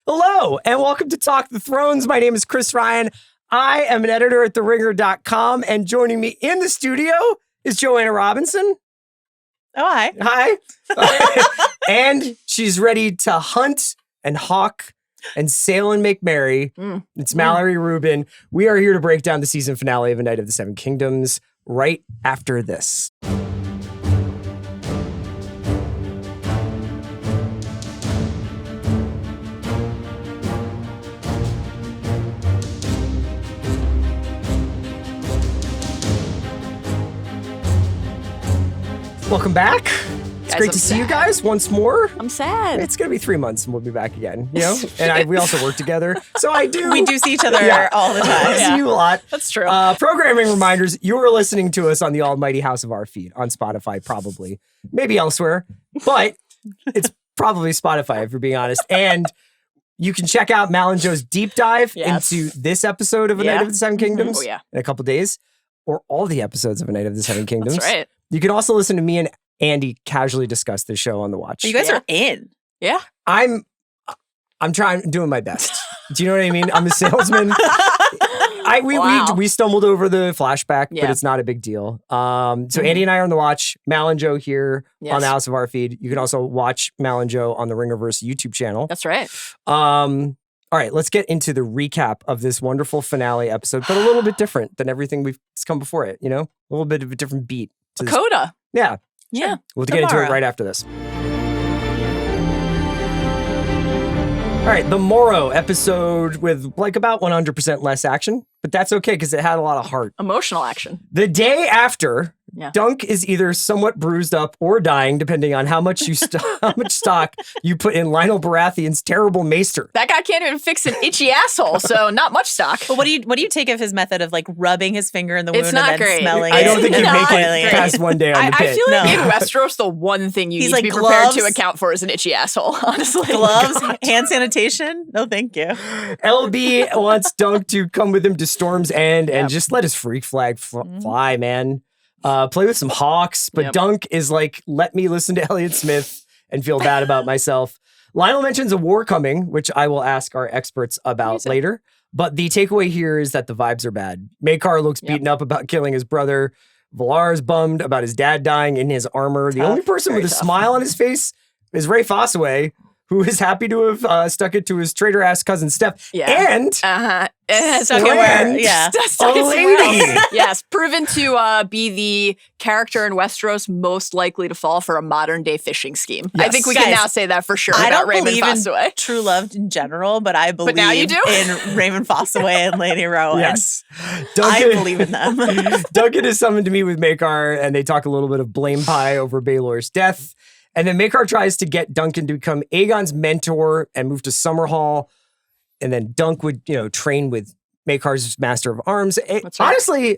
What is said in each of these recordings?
Hello, and welcome to Talk the Thrones. My name is Chris Ryan. I am an editor at TheRinger.com, and joining me in the studio is Joanna Robinson. Oh, hi. Hi. And she's ready to hunt and hawk and sail and make merry. It's Mallory Rubin. We are here to break down the season finale of A Night of the Seven Kingdoms right after this. Welcome back. It's great to see you guys once more. I'm sad. It's going to be 3 months and we'll be back again, you know? And we also work together. So We do see each other all the time. I see you a lot. That's true. Programming reminders, you are listening to us on the almighty house of our feed, on Spotify probably, maybe elsewhere, but it's probably Spotify if you're being honest. And you can check out Mal and Joe's deep dive into this episode of A Night of the Seven Kingdoms in a couple days, or all the episodes of A Night of the Seven Kingdoms. That's right. You can also listen to me and Andy casually discuss the show on the watch. You guys are in. Yeah. I'm doing my best. Do you know what I mean? I'm a salesman. We stumbled over the flashback, but it's not a big deal. So Andy and I are on the watch. Mal and Joe here on the House of Our feed. You can also watch Mal and Joe on the Ringerverse YouTube channel. That's right. All right, let's get into the recap of this wonderful finale episode, but a little bit different than everything that's come before it, you know? A little bit of a different beat. To Coda. Yeah. Yeah. We'll get into it right after this. All right, the Morrow episode with like about 100% less action, but that's okay because it had a lot of heart. Emotional action. The day after, Dunk is either somewhat bruised up or dying, depending on how much how much stock you put in Lionel Baratheon's terrible maester. That guy can't even fix an itchy asshole, so not much stock. But what do you take of his method of like rubbing his finger in the wound It's not and then great. smelling I it? don't think you make Great. it past one day on the pit. I feel like in Westeros, the one thing you need to be prepared to account for is an itchy asshole, honestly. Gloves, hand sanitation? No, thank you. LB wants Dunk to come with him to Storm's End and just let his freak flag fly, man. Play with some hawks, but Dunk is like, let me listen to Elliott Smith and feel bad about myself. Lionel mentions a war coming, which I will ask our experts about later. But the takeaway here is that the vibes are bad. Maekar looks beaten up about killing his brother. Valar is bummed about his dad dying in his armor. The only person with a smile on his face is Ray Fossaway, who is happy to have stuck it to his traitor-ass cousin Steph. And Stuck a lady. Yes, proven to be the character in Westeros most likely to fall for a modern-day fishing scheme. Yes. I think we can now say that for sure I about don't Raymond believe Fossaway. in true love in general, but I believe now you do? in Raymond Fossaway and Lady Rowan. Yes. I believe in them. Duncan is summoned to meet with Maekar, and they talk a little bit of blame pie over Baelor's death. And then Maekar tries to get Duncan to become Aegon's mentor and move to Summerhall. And then Dunk would, train with Maekar's Master of Arms. Honestly,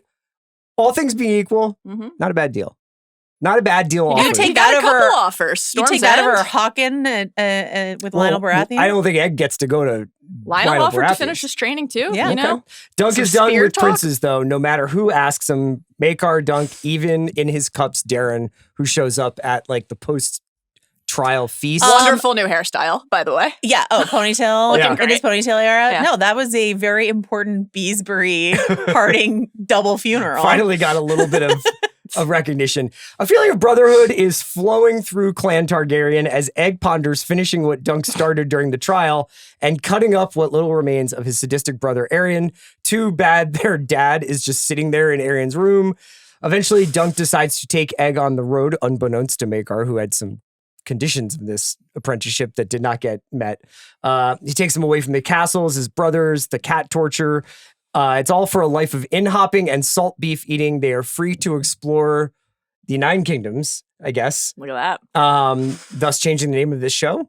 all things being equal, not a bad deal. Not a bad deal. You take that over offers. You take that over Hawken with Lionel Baratheon? I don't think Egg gets to go to Lionel offered to finish his training too. Yeah, you know? Dunk is done with princes, though, no matter who asks him. Maekar, Dunk, even in his cups, Darren, who shows up at like the post-trial feast. Wonderful new hairstyle, by the way. Yeah. Oh, ponytail. In his ponytail era. Yeah. No, that was a very important Beesbury parting double funeral. Finally got a little bit of recognition. A feeling of brotherhood is flowing through Clan Targaryen as Egg ponders finishing what Dunk started during the trial and cutting up what little remains of his sadistic brother Aerion. Too bad their dad is just sitting there in Aerion's room. Eventually, Dunk decides to take Egg on the road, unbeknownst to Maekar, who had some conditions of this apprenticeship that did not get met. He takes him away from the castles, his brothers, the cat torture. It's all for a life of inn-hopping and salt beef eating. They are free to explore the Nine Kingdoms, I guess. Look at that. Thus changing the name of this show.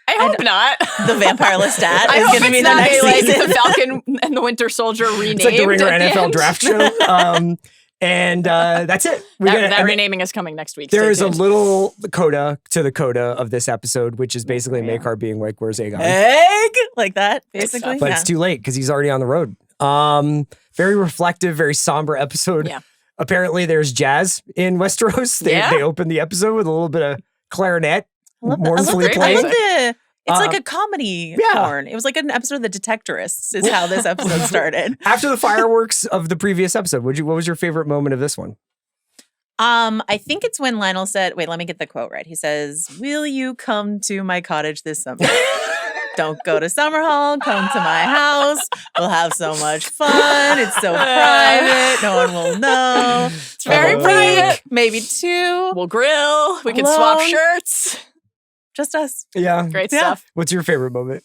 I hope not. The Vampire Lestat is going to be the not next like season. the Falcon and the Winter Soldier renamed. It's like the Ringer at the NFL end. draft show. And that's it. That renaming is coming next week. There is a little coda to the coda of this episode, which is basically Maekar being like, where's Aegon? Egg? Like that, basically. But it's too late because he's already on the road. Very reflective, very somber episode. Yeah. Apparently there's jazz in Westeros. They open the episode with a little bit of clarinet mournfully playing. It's like a comedy porn. It was like an episode of The Detectorists is how this episode started. After the fireworks of the previous episode, what was your favorite moment of this one? I think it's when Lionel said, wait, let me get the quote right. He says, "Will you come to my cottage this summer? Don't go to Summerhall. Come to my house. We'll have so much fun. It's so private. No one will know. It's very private. Maybe 2. We'll grill. We can swap shirts. Just us. Yeah. Great stuff. What's your favorite moment?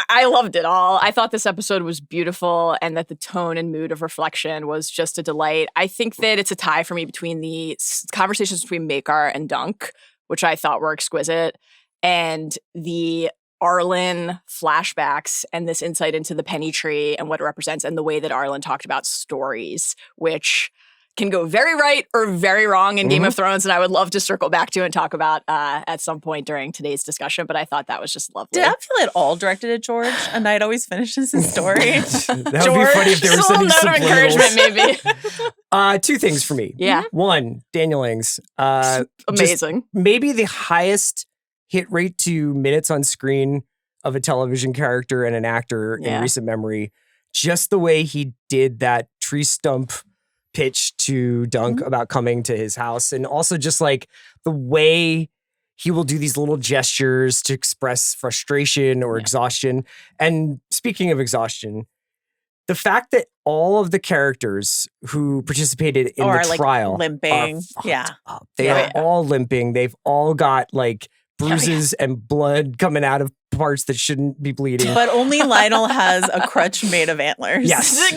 I loved it all. I thought this episode was beautiful and that the tone and mood of reflection was just a delight. I think that it's a tie for me between the conversations between Maekar and Dunk, which I thought were exquisite, and the Arlen flashbacks and this insight into the penny tree and what it represents and the way that Arlen talked about stories, which can go very right or very wrong in Game of Thrones. And I would love to circle back to and talk about at some point during today's discussion. But I thought that was just lovely. Did I feel at all directed at George? A knight always finishes his story. That would be funny if there was any note of encouragement, maybe. 2 things for me. Yeah. 1, Daniel Ings. Amazing. Maybe the highest hit rate to minutes on screen of a television character and an actor in recent memory. Just the way he did that tree stump pitch to Dunk about coming to his house, and also just like the way he will do these little gestures to express frustration or exhaustion. And speaking of exhaustion, the fact that all of the characters who participated in the trial like limping, up. They are all limping. They've all got like bruises and blood coming out of parts that shouldn't be bleeding. But only Lionel has a crutch made of antlers. Yes.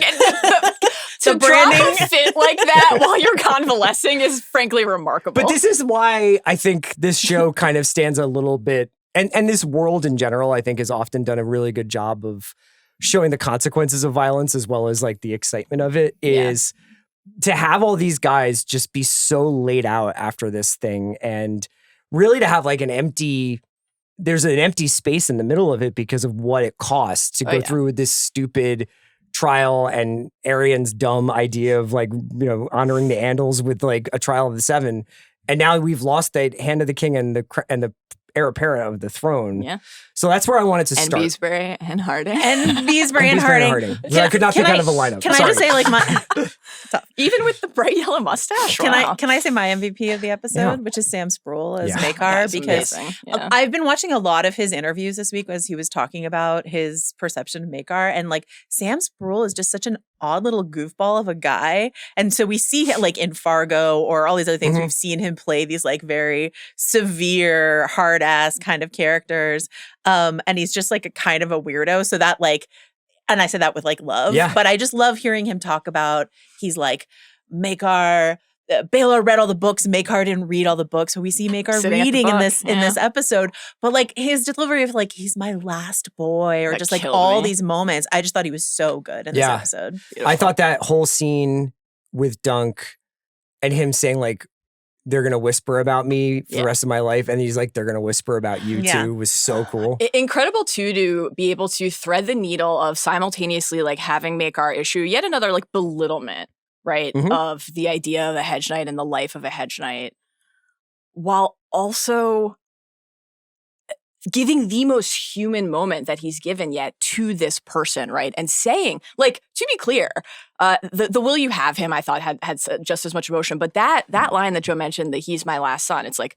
To drop a fit like that while you're convalescing is frankly remarkable. But this is why I think this show kind of stands a little bit, and this world in general, I think has often done a really good job of showing the consequences of violence as well as like the excitement of it, is to have all these guys just be so laid out after this thing, and really to have like there's an empty space in the middle of it because of what it costs to go through with this stupid trial and Arian's dumb idea of like, honoring the Andals with like a trial of the 7. And now we've lost the hand of the king and the heir apparent of the throne. Yeah. So that's where I wanted to start. And Beesbury and Harding. And Beesbury and Harding. I could not think out of a lineup. Can I just say like my... Even with the bright yellow mustache. Can I say my MVP of the episode, which is Sam Sproul as Maekar? Because I've been watching a lot of his interviews this week as he was talking about his perception of Maekar, and like Sam Sproul is just such an odd little goofball of a guy. And so we see him like in Fargo or all these other things, we've seen him play these like very severe, hard ass kind of characters. And he's just like a kind of a weirdo. So that like, and I say that with like love, but I just love hearing him talk about, he's like, Maekar, Baelor read all the books, Maekar didn't read all the books. So we see Maekar reading in this episode. But like his delivery of like, he's my last boy, or that just like all these moments. I just thought he was so good in this episode. Beautiful. I thought that whole scene with Dunk and him saying like, they're going to whisper about me for the rest of my life. And he's like, they're going to whisper about you too, was so cool. Incredible too, to be able to thread the needle of simultaneously like having Maekar issue yet another like belittlement, right? Of the idea of a hedge knight and the life of a hedge knight, while also giving the most human moment that he's given yet to this person, right? And saying, like, to be clear, the will you have him, I thought had just as much emotion. But that line that Joe mentioned, that he's my last son, it's like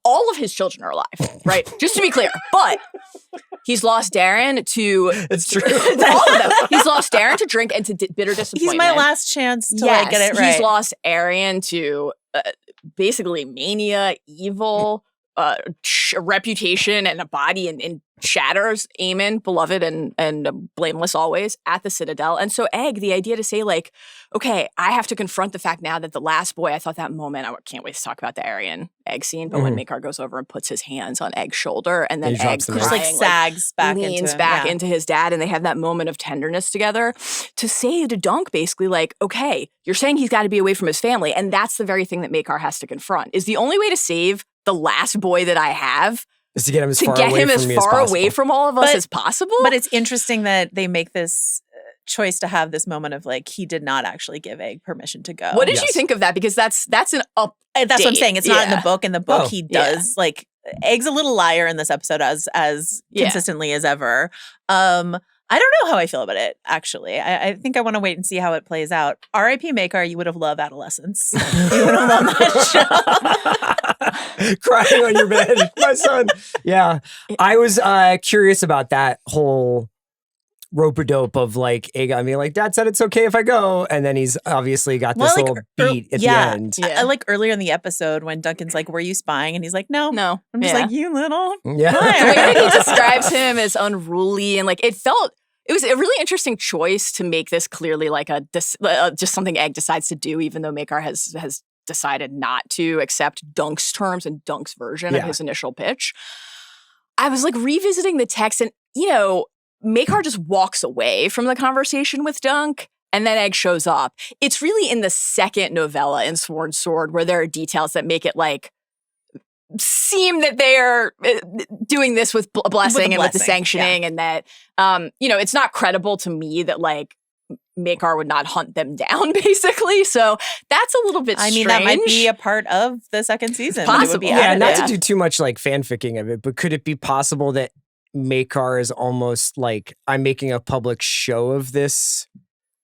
all of his children are alive, right? Just to be clear. But he's lost Darren to... It's true. All of them. He's lost Darren to drink and to bitter disappointment. He's my last chance to like get it right. He's lost Arian to basically mania, evil... reputation and a body and shatters Aemon, beloved and blameless always, at the Citadel. And so Egg, the idea to say like, okay, I have to confront the fact now that the last boy, I thought that moment, I can't wait to talk about the Arian Egg scene, but when Maekar goes over and puts his hands on Egg's shoulder and then Egg just like sags back leans into back into his dad, and they have that moment of tenderness together, to say to Dunk basically like, okay, you're saying he's got to be away from his family, and that's the very thing that Maekar has to confront, is the only way to save the last boy that I have is to get him as far away from all of us as possible. But it's interesting that they make this choice to have this moment of like, he did not actually give Egg permission to go. What did you think of that? Because that's an update. That's what I'm saying. It's not in the book. In the book, he does like Egg's a little liar in this episode as consistently as ever. I don't know how I feel about it, actually. I think I want to wait and see how it plays out. R.I.P. Maekar, you would have loved adolescence. You would have loved that show. Crying on your bed, my son. Yeah. I was curious about that whole rope-a-dope of like Aegon being like, Dad said it's okay if I go. And then he's obviously got this little beat at the end. I like earlier in the episode when Duncan's like, were you spying? And he's like, no. I'm just like, you little. Yeah. The way that he describes him as unruly and like it was a really interesting choice to make this clearly like just something Egg decides to do, even though Maekar has decided not to accept Dunk's terms and Dunk's version of his initial pitch. I was like revisiting the text and, Maekar just walks away from the conversation with Dunk and then Egg shows up. It's really in the second novella in Sworn Sword where there are details that make it like seem that they are doing this with a blessing and with the sanctioning and that, it's not credible to me that like Maekar would not hunt them down basically. So that's a little bit strange. I mean, that might be a part of the second season. Possible. Not to do too much like fanficking of it, but could it be possible that Maekar is almost like, I'm making a public show of this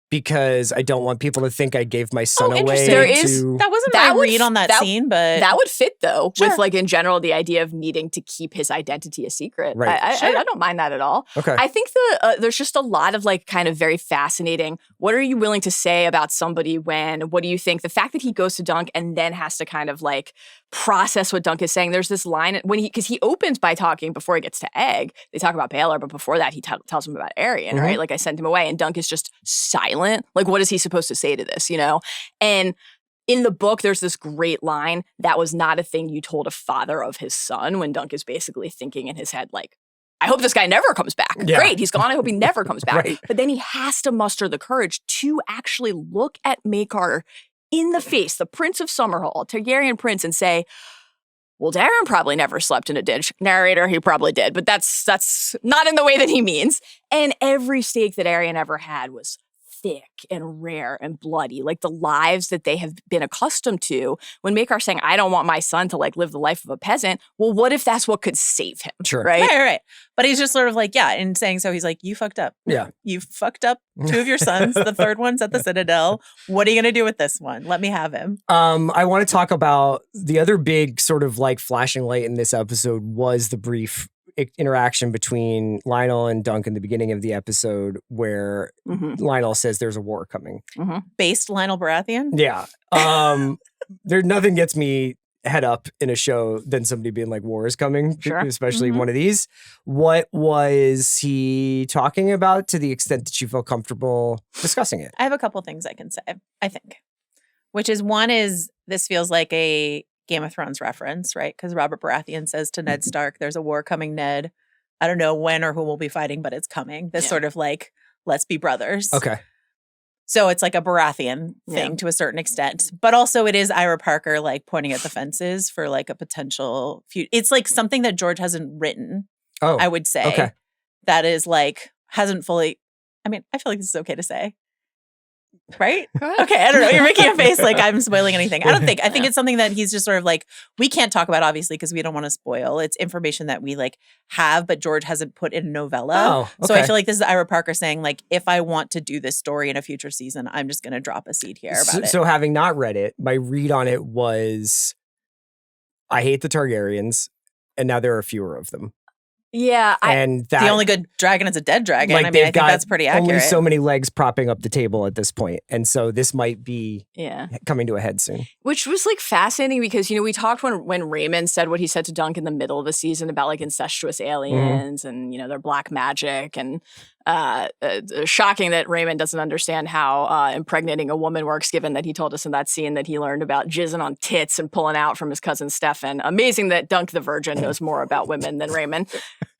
because I don't want people to think I gave my son away. That wasn't my read on that scene, but that would fit though with like in general the idea of needing to keep his identity a secret. Right. I don't mind that at all. Okay. I think there's just a lot of like kind of very fascinating. What are you willing to say about somebody when? What do you think? The fact that he goes to Dunk and then has to kind of like process what Dunk is saying. There's this line when because he opens by talking before he gets to Egg. They talk about Baelor, but before that he tells him about Aerion, right? Like I sent him away, and Dunk is just silent. Like what is he supposed to say to this? And in the book, there's this great line that was not a thing you told a father of his son. When Dunk is basically thinking in his head like, I hope this guy never comes back. Yeah. Great, he's gone. I hope he never comes back. Right. But then he has to muster the courage to actually look at Maekar in the face, the Prince of Summerhall, Targaryen prince, and say, well, Darren probably never slept in a ditch. Narrator, he probably did, but that's not in the way that he means. And every stake that Aegon ever had was thick and rare and bloody, like the lives that they have been accustomed to. When Maekar saying, I don't want my son to like live the life of a peasant, well, what if that's what could save him? Sure. Right. But he's just sort of like, in saying so, he's like, you fucked up. Yeah. You fucked up 2 of your sons. The third one's at the Citadel. What are you going to do with this one? Let me have him. I want to talk about the other big sort of like flashing light in this episode was the brief interaction between Lionel and Dunk in the beginning of the episode where Lionel says there's a war coming. Based Lionel Baratheon? Yeah. Nothing gets me head up in a show than somebody being like, war is coming, especially one of these. What was he talking about to the extent that you feel comfortable discussing it? I have a couple things I can say, I think. Which is, one is, this feels like a Game of Thrones reference, right? Because Robert Baratheon says to Ned Stark, there's a war coming, Ned. I don't know when or who we'll be fighting, but it's coming. This sort of like, let's be brothers. Okay. So it's like a Baratheon thing to a certain extent. But also it is Ira Parker like pointing at the fences for like a potential future. It's like something that George hasn't written, I would say. Okay. That is like, hasn't fully, I mean, I feel like this is okay to say. Right? Okay, I don't know. You're making a face like I'm spoiling anything. I think it's something that he's just sort of like, we can't talk about obviously because we don't want to spoil. It's information that we like have, but George hasn't put in a novella. Oh, okay. So I feel like this is Ira Parker saying like, if I want to do this story in a future season, I'm just going to drop a seed here about it. So having not read it, my read on it was, I hate the Targaryens, and now there are fewer of them. Yeah. And the only good dragon is a dead dragon. Like, I mean, I think that's pretty accurate. Only so many legs propping up the table at this point. And so this might be coming to a head soon. Which was like fascinating because, we talked when Raymond said what he said to Dunk in the middle of the season about like incestuous aliens and, their black magic and shocking that Raymond doesn't understand how impregnating a woman works, given that he told us in that scene that he learned about jizzing on tits and pulling out from his cousin Stefan. Amazing that Dunk the Virgin knows more about women than Raymond.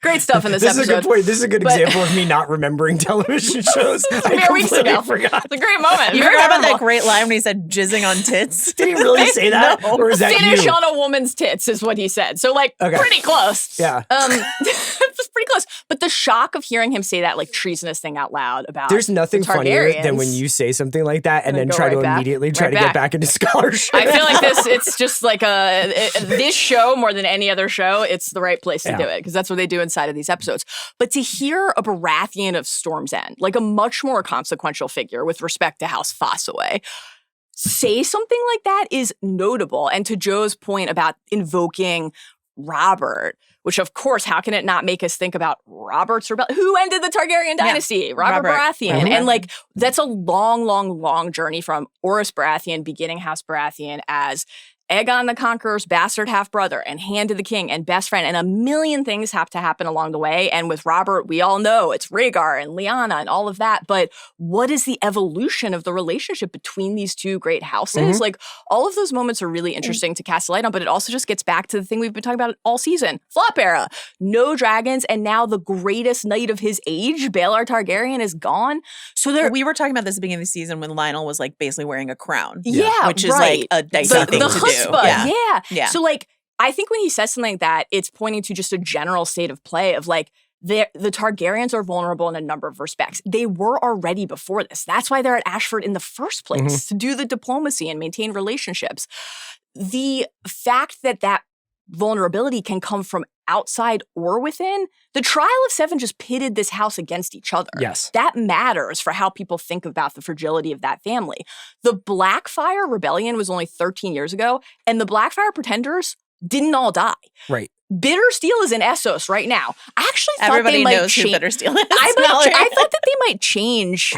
Great stuff in this episode. This is a good point. This is a good example of me not remembering television shows. I weeks ago. Forgot. It's a great moment. You forgot about that great line when he said jizzing on tits? Did he really say that? No. Or is that Finish you? on a woman's tits is what he said. So pretty close. Yeah. It's pretty close. But the shock of hearing him say that like treasonous thing out loud about there's nothing funnier than when you say something like that and then try to immediately try to get back into scholarship. I feel like it's just like this show more than any other show, it's the right place to do it because that's what they do inside of these episodes. But to hear a Baratheon of Storm's End, like a much more consequential figure with respect to House Fossaway, say something like that is notable. And to Joe's point about invoking Robert, which of course, how can it not make us think about Robert's rebellion? Who ended the Targaryen dynasty? Robert Baratheon. And like, that's a long, long, long journey from Orys Baratheon, beginning House Baratheon as Aegon the Conqueror's bastard half-brother and hand to the king and best friend. And a million things have to happen along the way. And with Robert, we all know it's Rhaegar and Lyanna and all of that. But what is the evolution of the relationship between these two great houses? Like, all of those moments are really interesting to cast a light on, but it also just gets back to the thing we've been talking about all season. Flop era. No dragons, and now the greatest knight of his age, Baelor Targaryen, is gone. So we were talking about this at the beginning of the season when Lionel was like basically wearing a crown. Yeah, which is like a dicey thing to do. Yeah. So like, I think when he says something like that, it's pointing to just a general state of play of like, the Targaryens are vulnerable in a number of respects. They were already before this. That's why they're at Ashford in the first place, to do the diplomacy and maintain relationships. The fact that vulnerability can come from outside or within, the Trial of Seven just pitted this house against each other. Yes. That matters for how people think about the fragility of that family. The Blackfire Rebellion was only 13 years ago, and the Blackfire Pretenders didn't all die. Right. Bitter Steel is in Essos right now. I actually thought everybody they might knows who Bitter Steel is. I thought that they might change.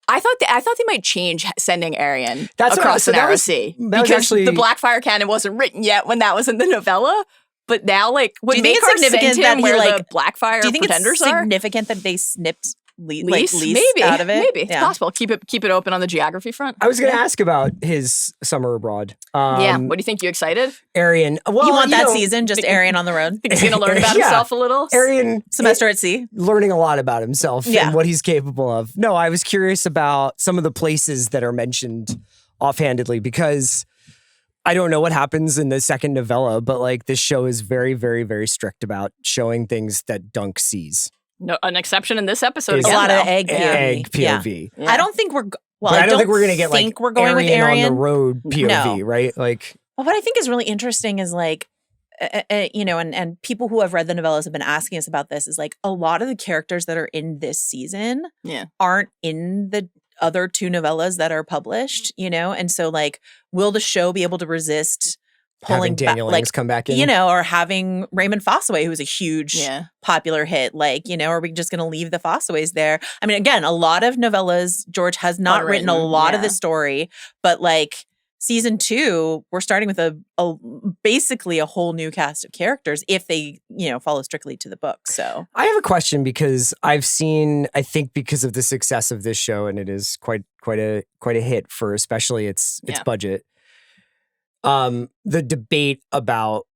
I thought they might change sending Aerion across the Narrow Sea because the Blackfire canon wasn't written yet when that was in the novella. But now, like, when Maekar sent him where the Blackfire Pretenders are, significant that they snipped Lease maybe out of it? Maybe it's possible. Keep it open on the geography front. I was going to ask about his summer abroad. What do you think? You excited? Aerion. Well, you want that season, just Aerion on the road? Think he's going to learn about himself a little? Aerion. Semester at sea. Learning a lot about himself and what he's capable of. No, I was curious about some of the places that are mentioned offhandedly because I don't know what happens in the second novella, but like this show is very, very, very strict about showing things that Dunk sees. No, an exception in this episode. A lot of egg POV. Yeah. I don't think we're. I don't think we're gonna get like we're going with Aerion on the road POV, right? Like, well, what I think is really interesting is like, and people who have read the novellas have been asking us about this. Is like a lot of the characters that are in this season aren't in the other two novellas that are published, and so like, will the show be able to resist pulling Daniel Ings come back in, or having Raymond Fossaway, who's a huge popular hit, like, are we just going to leave the Fossaways there? I mean, again, a lot of novellas, George has not written a lot of the story, but like season 2, we're starting with a basically a whole new cast of characters if they, follow strictly to the book. So I have a question because I've seen, I think because of the success of this show, and it is quite a hit for especially its budget. The debate about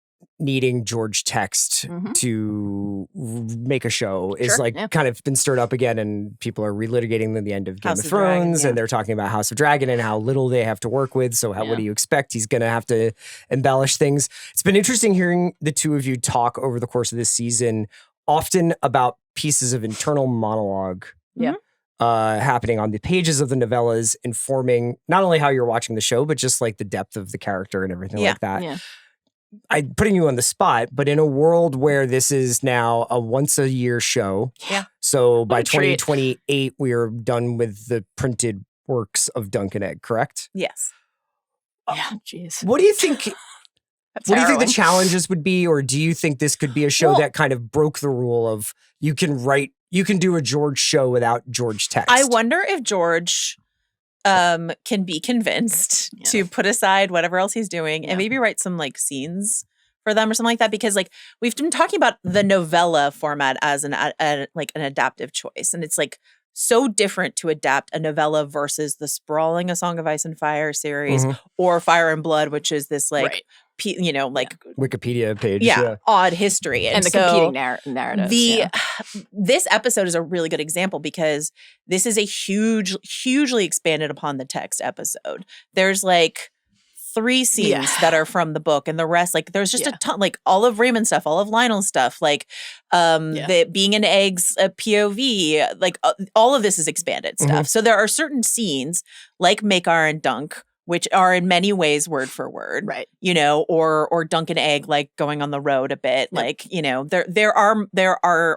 needing George text to make a show is kind of been stirred up again, and people are relitigating the end of Game of Thrones, and they're talking about House of Dragon and how little they have to work with. So what do you expect? He's going to have to embellish things. It's been interesting hearing the two of you talk over the course of this season, often about pieces of internal monologue. Yeah. Happening on the pages of the novellas, informing not only how you're watching the show, but just like the depth of the character and everything like that. Yeah. I'm putting you on the spot, but in a world where this is now a once a year show, so by 2028 we are done with the printed works of Duncan and Egg, correct? Yes. Yeah. Jeez. What do you think? What do you think the challenges would be, or do you think this could be a show that kind of broke the rule of you can do a George show without George text? I wonder if George can be convinced to put aside whatever else he's doing and maybe write some like scenes for them or something like that, because like we've been talking about the novella format as an adaptive choice, and it's like so different to adapt a novella versus the sprawling A Song of Ice and Fire series or Fire and Blood, which is this like Wikipedia page, odd history and the competing narratives. This episode is a really good example because this is a hugely expanded upon the text episode. There's like 3 scenes that are from the book, and the rest, like, there's just a ton, like all of Raymond's stuff, all of Lionel's stuff, like the being an Egg's POV, like all of this is expanded stuff. So there are certain scenes like Maekar and Dunk, which are in many ways word for word, right? You know, or Duncan and Egg, like going on the road a bit, like, you know, there are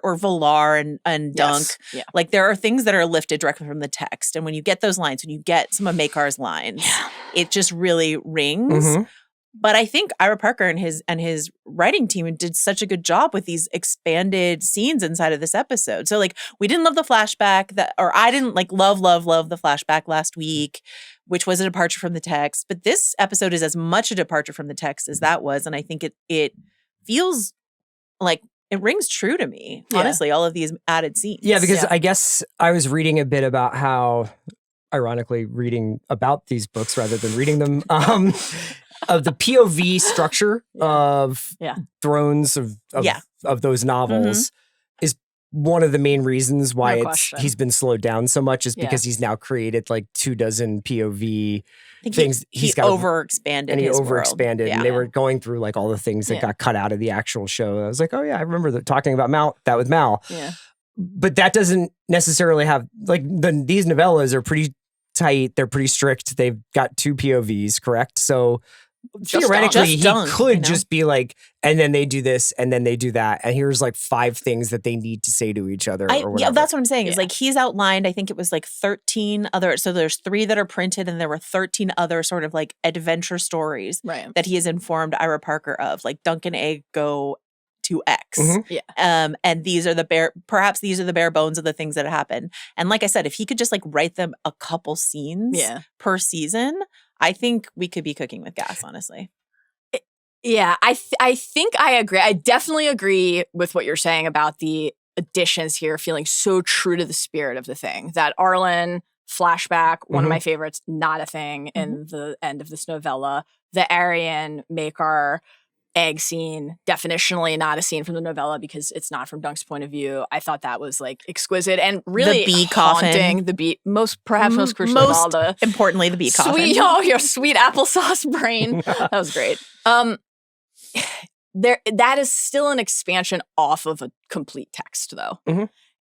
or Valar and Dunk, like there are things that are lifted directly from the text, and when you get those lines, when you get some of Maekar's lines, it just really rings. But I think Ira Parker and his writing team did such a good job with these expanded scenes inside of this episode. So like we didn't love the flashback or I didn't like love the flashback last week, which was a departure from the text. But this episode is as much a departure from the text as that was. And I think it feels like it rings true to me, honestly, all of these added scenes. Yeah, because I guess I was reading a bit about how, ironically, reading about these books rather than reading them, of the POV structure of Thrones of those novels is one of the main reasons why he's been slowed down so much is because he's now created like 24 POV things. He overexpanded his world. And they were going through like all the things that got cut out of the actual show. I was like, oh yeah, I remember talking about that with Mal. Yeah. But that doesn't necessarily have like these novellas are pretty tight. They're pretty strict. They've got 2 POVs, correct? So theoretically, he could just be like, and then they do this, and then they do that, and here's like 5 things that they need to say to each other. Or whatever. Yeah, that's what I'm saying. Is like he's outlined. I think it was like 13 other. So there's 3 that are printed, and there were 13 other sort of like adventure stories that he has informed Ira Parker of. Like Duncan and Egg go to X. And these are perhaps these are the bare bones of the things that happen. And like I said, if he could just like write them a couple scenes per season, I think we could be cooking with gas, honestly. Yeah, I think I agree. I definitely agree with what you're saying about the additions here feeling so true to the spirit of the thing. That Arlen flashback, one of my favorites, not a thing in the end of this novella. The Arryn, Maekar, Egg scene, definitionally not a scene from the novella because it's not from Dunk's point of view. I thought that was like exquisit and really the bee haunting. Coffin. The bee, most crucial of all, importantly, the bee coffin. Your sweet applesauce brain. That was great. That is still an expansion off of a complete text, though.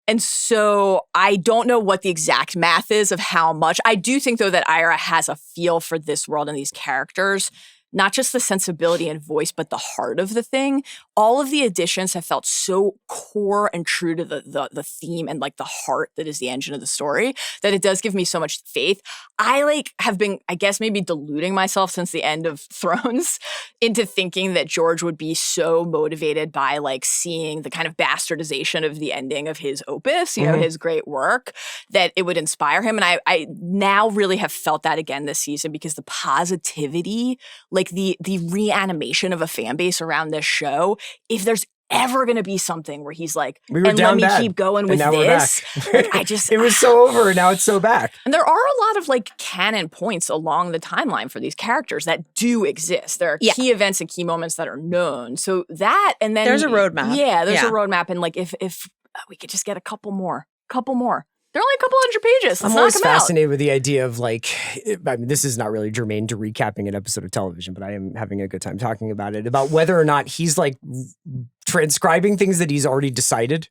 And so I don't know what the exact math is of how much. I do think, though, that Ira has a feel for this world and these characters. Not just the sensibility and voice, but the heart of the thing. All of the additions have felt so core and true to the theme and like the heart that is the engine of the story that it does give me so much faith. I have been, I guess, maybe deluding myself since the end of Thrones into thinking that George would be so motivated by like seeing the kind of bastardization of the ending of his opus, you know, his great work, that it would inspire him. And I now really have felt that again this season because the positivity, like the reanimation of a fan base around this show, if there's ever going to be something where he's like, and let me keep going with this. Like, it was so over and now it's so back. And there are a lot of like canon points along the timeline for these characters that do exist. There are key events and key moments that are known. So that, and then there's a roadmap. Yeah, there's a roadmap. And like, if we could just get a couple more. They're only a couple hundred pages. I'm always fascinated with the idea of like, I mean, this is not really germane to recapping an episode of television, but I am having a good time talking about it, about whether or not he's like transcribing things that he's already decided,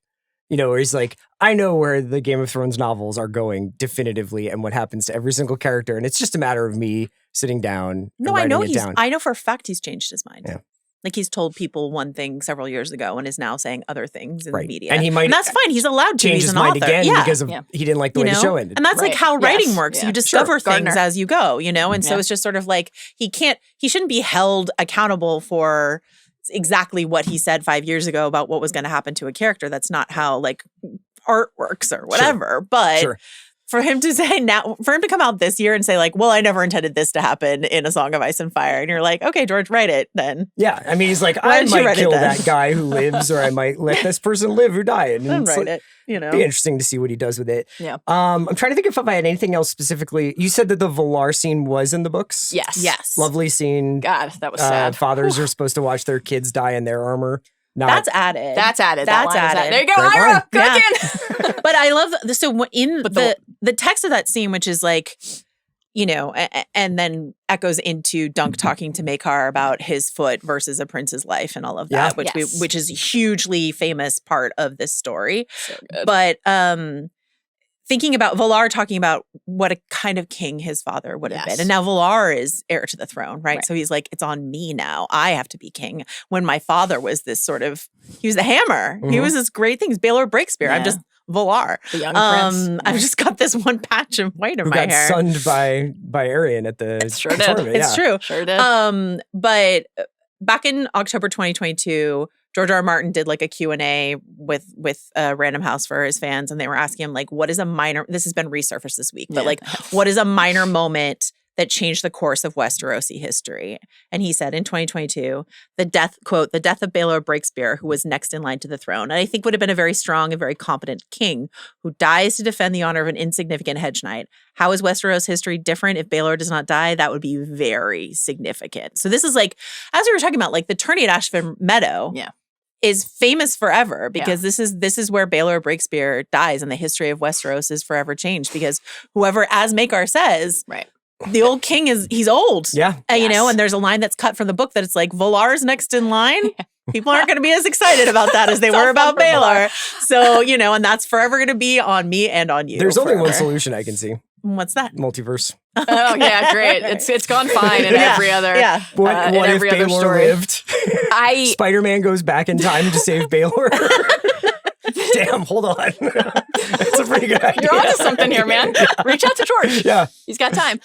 you know, where he's like, I know where the Game of Thrones novels are going definitively and what happens to every single character. And it's just a matter of me sitting down. No, I know I know for a fact he's changed his mind. Yeah. Like he's told people one thing several years ago and is now saying other things in the media. And that's fine. He's allowed to. Change his mind again because he didn't like the way the show ended. And that's like how writing works. You discover things as you go, you know? And so it's just sort of like he shouldn't be held accountable for exactly what he said 5 years ago about what was going to happen to a character. That's not how like art works or whatever. But for him to say now, for him to come out this year and say like, well, I never intended this to happen in A Song of Ice and Fire. And you're like, okay, George, write it then. Yeah. I mean, he's like, I might kill that guy who lives, or I might let this person live who died. And write it, you know. Be interesting to see what he does with it. Yeah. I'm trying to think if I had anything else specifically. You said that the Valar scene was in the books? Yes. Lovely scene. God, that was sad. Fathers are supposed to watch their kids die in their armor. That's added. That's added. There you go, Great Ira. Cooking. But I love so in the text of that scene, which is like and then echoes into Dunk talking to Maekar about his foot versus a prince's life and all of that, which is a hugely famous part of this story. So good. But thinking about Valar talking about what a kind of king his father would have been. And now Valar is heir to the throne, right? So he's like, it's on me now. I have to be king. When my father was this sort of, he was the hammer. He was this great thing. He's Baelor Breakspear. I'm just Valar. The young prince. I've just got this one patch of white in my hair. Who got sunned by Aegon at the tournament. It's true. Sure did. But back in October 2022, George R. R. Martin did like a Q&A with Random House for his fans, and they were asking him like, what is a minor, this has been resurfaced this week, but like, what is a minor moment that changed the course of Westerosi history? And he said in 2022, the death of Baelor Breakspear, who was next in line to the throne, and I think would have been a very strong and very competent king who dies to defend the honor of an insignificant hedge knight. How is Westeros history different if Baelor does not die? That would be very significant. So this is like, as we were talking about, like the tourney at Ashford Meadow is famous forever because this is where Baelor Breakspear dies, and the history of Westeros is forever changed because whoever, as Maekar says, the old king he's old. And there's a line that's cut from the book that it's like, Valar's next in line. People aren't going to be as excited about that as they were about Baelor. So, and that's forever going to be on me and on you. There's only one solution I can see. What's that? Multiverse. Oh yeah, great. It's gone fine in every other What if every other Baelor story. lived? Spider-Man goes back in time to save Baelor. Damn, hold on. That's a pretty good idea. You're onto something here, man. Reach out to George. Yeah. He's got time.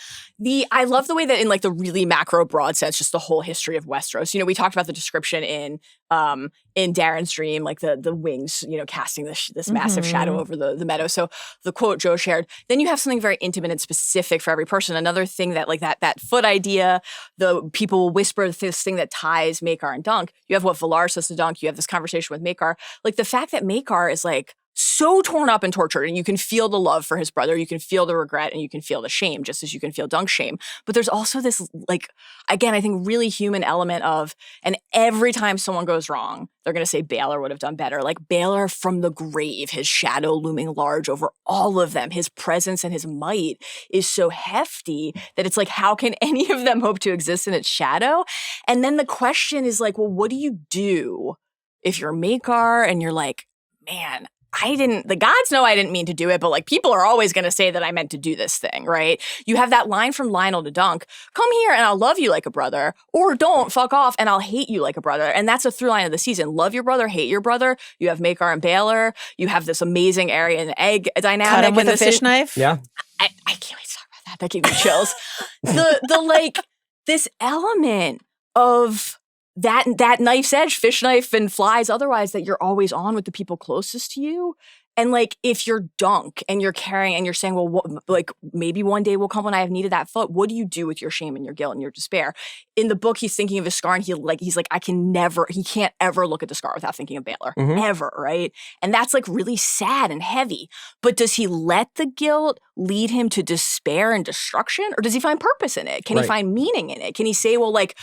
I love the way that in like the really macro broad sense, just the whole history of Westeros. We talked about the description in Darren's dream, like the wings, casting this massive shadow over the meadow. So the quote Joe shared, then you have something very intimate and specific for every person. Another thing that like that foot idea, the people will whisper this thing that ties Maekar and Dunk. You have what Valar says to Dunk. You have this conversation with Maekar. Like the fact that Maekar is like so torn up and tortured, and you can feel the love for his brother, you can feel the regret, and you can feel the shame, just as you can feel Dunk's shame. But there's also this, like, again, I think really human element of, and every time someone goes wrong, they're going to say Baelor would have done better. Like Baelor from the grave, his shadow looming large over all of them, his presence and his might is so hefty that it's like, how can any of them hope to exist in its shadow? And then the question is like, well, what do you do if you're Maekar and you're like, man, the gods know I didn't mean to do it, but like people are always going to say that I meant to do this thing, right? You have that line from Lionel to Dunk, come here and I'll love you like a brother, or don't, fuck off and I'll hate you like a brother. And that's a through line of the season. Love your brother, hate your brother. You have Maekar and Baelor. You have this amazing Arya and Egg dynamic. Cut him with a fish knife? Yeah. I can't wait to talk about that. That gave me chills. the like, this element of that knife's edge, fish knife and flies otherwise, that you're always on with the people closest to you. And like, if you're Dunk and you're carrying and you're saying, well, like maybe one day will come when I have needed that foot. What do you do with your shame and your guilt and your despair? In the book, he's thinking of his scar and he's like, he can't ever look at the scar without thinking of Baelor, ever, right? And that's like really sad and heavy. But does he let the guilt lead him to despair and destruction? Or does he find purpose in it? Can he find meaning in it? Can he say, well, like,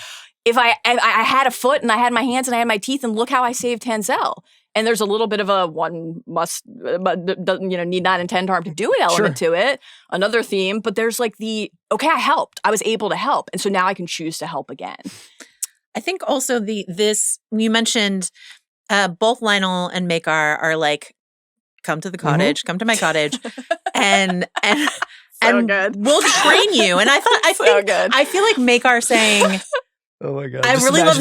if I had a foot and I had my hands and I had my teeth and look how I saved Tanzel. And there's a little bit of a one must, need not intend harm to do it element to it. Another theme, but there's like okay, I helped. I was able to help. And so now I can choose to help again. I think also you mentioned both Lionel and Maekar are like, come to the cottage, come to my cottage. and good. We'll train you. And I feel like Maekar saying, oh my God! I really love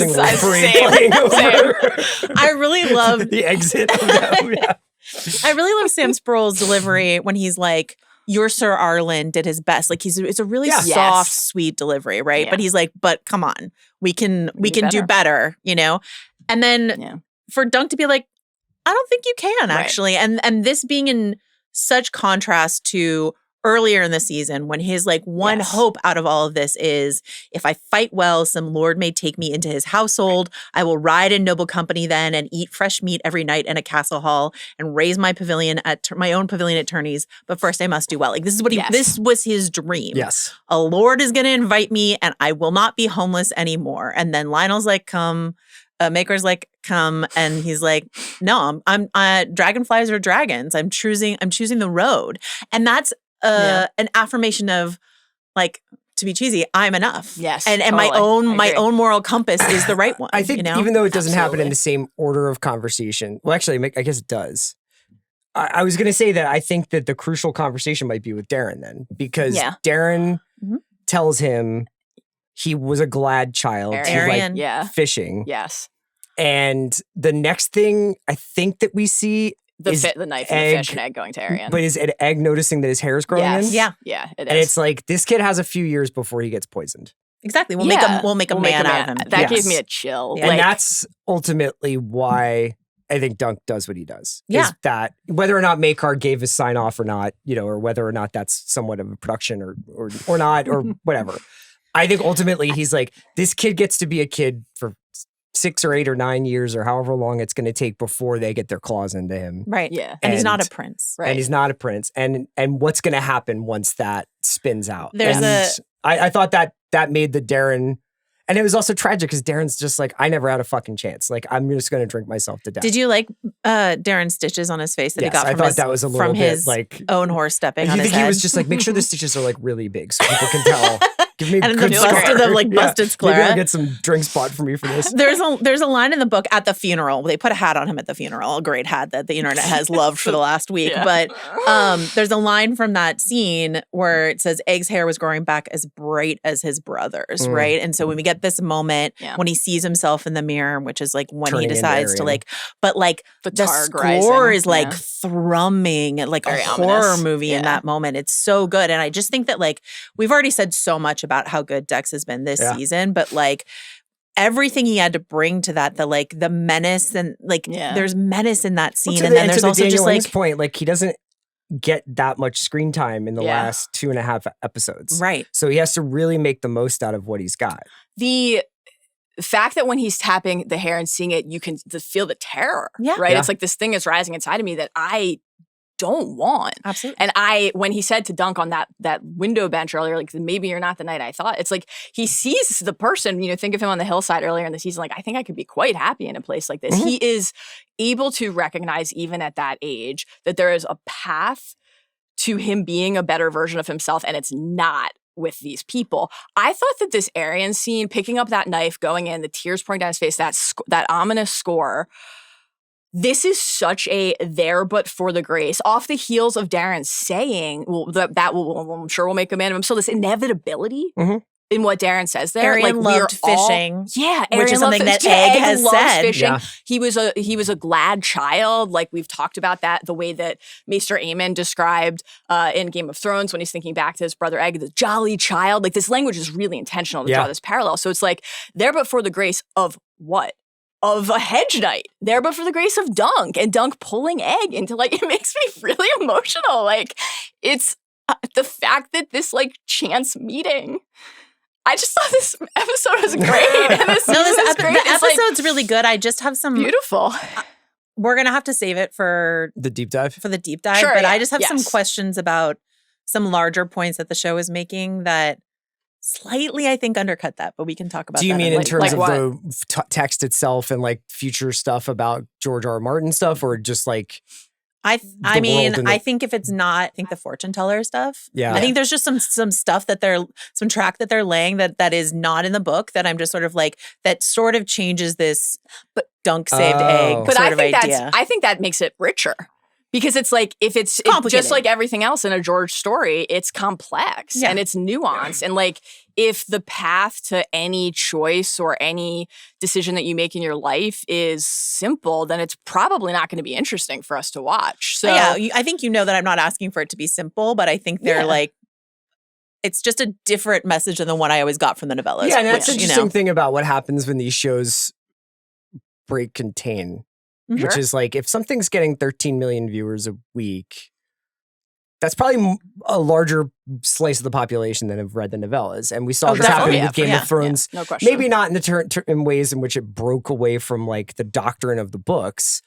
I really love the exit. I really love Sam Sproul's delivery when he's like, "Your Sir Arlen did his best." Like it's a really soft, sweet delivery, right? Yeah. But he's like, "But come on, we can do better," And then for Dunk to be like, "I don't think you can actually," and this being in such contrast to earlier in the season when his like one hope out of all of this is, if I fight well, some lord may take me into his household. I will ride in noble company then and eat fresh meat every night in a castle hall and raise my pavilion my own pavilion at tourneys. But first I must do well. Like this is what this was his dream. Yes. A lord is going to invite me and I will not be homeless anymore. And then Lionel's like, come. Maker's like, come, and he's like, no, I'm dragonflies are dragons. I'm choosing the road. And that's an affirmation of like, to be cheesy, I'm enough. Yes, and totally. my own moral compass is the right one. I think you know? even though it doesn't happen in the same order of conversation, well, actually, I guess it does. I was going to say that I think that the crucial conversation might be with Darren then, because Darren tells him he was a glad child to like fishing. Yes. And the next thing I think that we see is the knife and the fish and Egg going to Arian. But is it Egg noticing that his hair is growing in? Yeah. Yeah, it is. And it's like, this kid has a few years before he gets poisoned. Exactly. We'll make a man out of him. That gave me a chill. And that's ultimately why I think Dunk does what he does. Yeah. Is that whether or not Maekar gave his sign off or not, you know, or whether or not that's somewhat of a production or not, or whatever. I think ultimately he's like, this kid gets to be a kid for 6 or 8 or 9 years or however long it's going to take before they get their claws into him. Right. Yeah. And he's not a prince. Right. And he's not a prince. And what's going to happen once that spins out? There's I thought that made the Darren, and it was also tragic because Darren's just like, I never had a fucking chance. Like, I'm just going to drink myself to death. Did you like Darren's stitches on his face that he got from that was a little his like own horse stepping on his head? He was just like, make sure the stitches are like really big so people can tell. Give me and good busted sclera. Maybe I'll get some drink spot for me for this. There's a line in the book at the funeral. They put a hat on him at the funeral, a great hat that the internet has loved for the last week. Yeah. But there's a line from that scene where it says Egg's hair was growing back as bright as his brother's, right? And so when we get this moment when he sees himself in the mirror, which is like when he decides to like, but like the score is like thrumming like very a horror movie in that moment. It's so good. And I just think that like we've already said so much about how good Dex has been this season, but like everything he had to bring to that, the menace and like there's menace in that scene, and then there's also Daniel just Lang's like point, like he doesn't get that much screen time in the last 2.5 episodes, right? So he has to really make the most out of what he's got. The fact that when he's tapping the hair and seeing it, you can feel the terror, right? It's like this thing is rising inside of me that I don't want. Absolutely. And when he said to Dunk on that window bench earlier, like, maybe you're not the knight I thought, it's like he sees the person, you know, think of him on the hillside earlier in the season, like, I think I could be quite happy in a place like this. He is able to recognize, even at that age, that there is a path to him being a better version of himself, and it's not with these people. I thought that this Arian scene, picking up that knife, going in, the tears pouring down his face, that ominous score, this is such a there but for the grace, off the heels of Darren saying, I'm sure will make a man of him. So this inevitability in what Darren says there. Arian loved fishing. Which is something that Egg has said. Fishing. Yeah. He was a glad child. Like, we've talked about that, the way that Maester Aemon described in Game of Thrones when he's thinking back to his brother Egg, the jolly child. Like, this language is really intentional to draw this parallel. So it's like, there but for the grace of what? Of a hedge knight, there but for the grace of Dunk, and Dunk pulling Egg into, like, it makes me really emotional. Like, it's the fact that this, like, chance meeting, I just thought this episode was great. And this is great. The episode's really good. I just have some beautiful. We're gonna have to save it for the deep dive. Sure, but I just have some questions about some larger points that the show is making that slightly, I think, undercut that, but we can talk about that. Do you mean in terms of what? the text itself and like future stuff about George R. R. Martin stuff, or just like I think if it's not, I think the fortune teller stuff. Yeah. I think there's just some stuff that some track that they're laying that is not in the book that I'm just sort of like, that sort of changes this but Dunk saved Egg but sort of idea. I think that makes it richer. Because it's like, if it's just like everything else in a George story, it's complex and it's nuanced. And like, if the path to any choice or any decision that you make in your life is simple, then it's probably not going to be interesting for us to watch. So I think you know that I'm not asking for it to be simple, but I think they're like, it's just a different message than the one I always got from the novellas. Yeah, and that's the interesting thing about what happens when these shows break contain. Which is like, if something's getting 13 million viewers a week, that's probably a larger slice of the population than have read the novellas. And we saw this happen with Game of Thrones. No question. Maybe not in ways in which it broke away from like the doctrine of the books.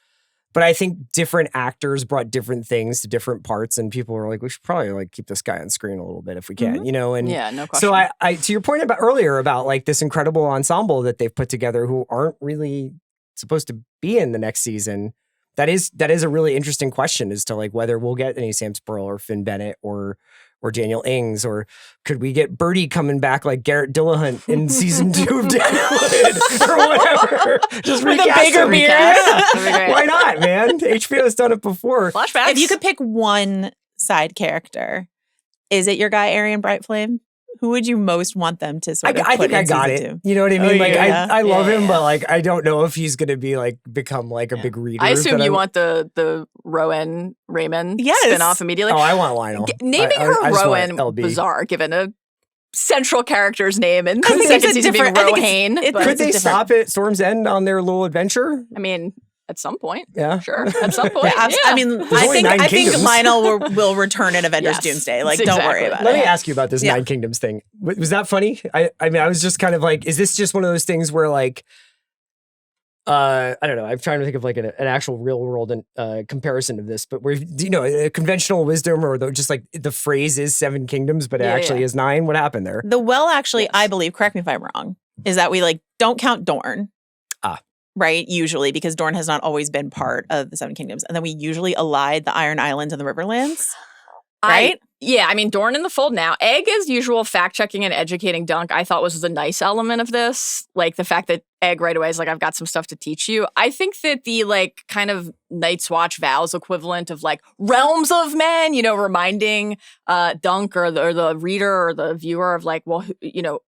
But I think different actors brought different things to different parts, and people were like, we should probably like keep this guy on screen a little bit if we can, you know? And no question. So I to your point about earlier about like this incredible ensemble that they've put together who aren't really supposed to be in the next season, that is a really interesting question as to like whether we'll get any Sam Spurrill or Finn Bennett or or Daniel Ings, or could we get Birdie coming back like Garrett Dillahunt in season 2 of Deadwood or whatever? Just with a recast bigger him. beard. Yeah. Why not, man? HBO's done it before. Flashbacks. If you could pick one side character, is it your guy Arian Brightflame? Who would you most want them to sort of I put think I in got season it. 2? You know what I mean? Oh, like yeah. I love him, but like I don't know if he's gonna be like become like a big reader. I assume you want the Rowan Raymond spinoff immediately. Oh, I want Lionel. Naming her Rowan bizarre, given a central character's name and I think second it's a season being different- Rohane. Could they stop at Storm's End on their little adventure? I mean, at some point. Yeah. Sure. At some point. Yeah, I mean, only 9 I think kingdoms. Lionel will return in Avengers Yes, Doomsday. Like, don't worry about Let it. me ask you about this 9 Kingdoms thing. Was that funny? I mean, I was just kind of like, is this just one of those things where like, I don't know. I'm trying to think of like an actual real world comparison of this, but where, you know, a conventional wisdom or just like the phrase is 7 kingdoms, but it actually is 9. What happened there? The well, actually, I believe, correct me if I'm wrong, is that we like don't count Dorne. Right? Usually, because Dorne has not always been part of the 7 Kingdoms. And then we usually allied the Iron Islands and the Riverlands. Right? I mean, Dorne in the fold now. Egg, as usual, fact-checking and educating Dunk, I thought was the nice element of this. Like, the fact that Egg right away is like, I've got some stuff to teach you. I think that the, like, kind of Night's Watch vows equivalent of, like, realms of men, you know, reminding Dunk or the reader or the viewer of, like, well, you know,